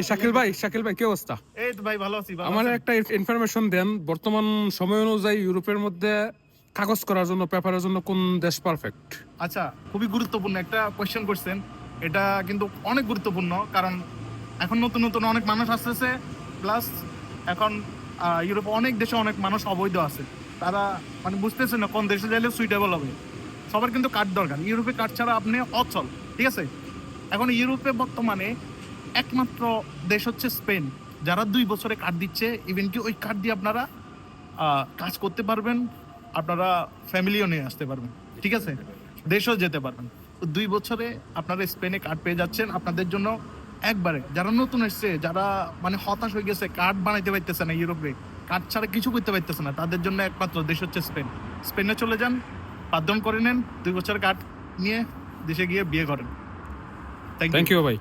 শাকিল ভাই কি অবস্থা? এই তো ভাই ভালো আছি। আমার একটা ইনফরমেশন দেন, বর্তমান সময় অনুযায়ী ইউরোপের মধ্যে কাগজ করার জন্য, পেপারের জন্য কোন দেশ পারফেক্ট? আচ্ছা, খুবই গুরুত্বপূর্ণ একটা কোয়েশ্চেন করছেন। এটা কিন্তু অনেক গুরুত্বপূর্ণ, কারণ এখন নতুন নতুন অনেক মানুষ আসতেছে, প্লাস এখন ইউরোপে অনেক দেশে অনেক মানুষ অবৈধ আছে। তারা মানে বুঝতেছে না কোন দেশে যাইলে সুইটেবল হবে। সবার কিন্তু কার্ড দরকার, ইউরোপে কার্ড ছাড়া আপনি অচল, ঠিক আছে? এখন ইউরোপে বর্তমানে একমাত্র দেশ হচ্ছে স্পেন, যারা 2 বছরে কার্ড দিচ্ছে। ইভেন কি ওই কার্ড দিয়ে আপনারা কাজ করতে পারবেন, আপনারা ফ্যামিলিও নিয়ে আসতে পারবেন, ঠিক আছে? দেশেও যেতে পারবেন। তো 2 বছরে আপনারা স্পেনে কার্ড পেয়ে যাচ্ছেন। আপনাদের জন্য একবারে যারা নতুন এসছে, যারা মানে হতাশ হয়ে গেছে, কার্ড বানাইতে পারতেছে না, ইউরোপে কার্ড ছাড়া কিছু করতে পারতেছে না, তাদের জন্য একমাত্র দেশ হচ্ছে স্পেন। স্পেনে চলে যান, পাদ্দন করে নেন, 2 বছরের কার্ড নিয়ে দেশে গিয়ে বিয়ে করেন। থ্যাংক ইউ ভাই।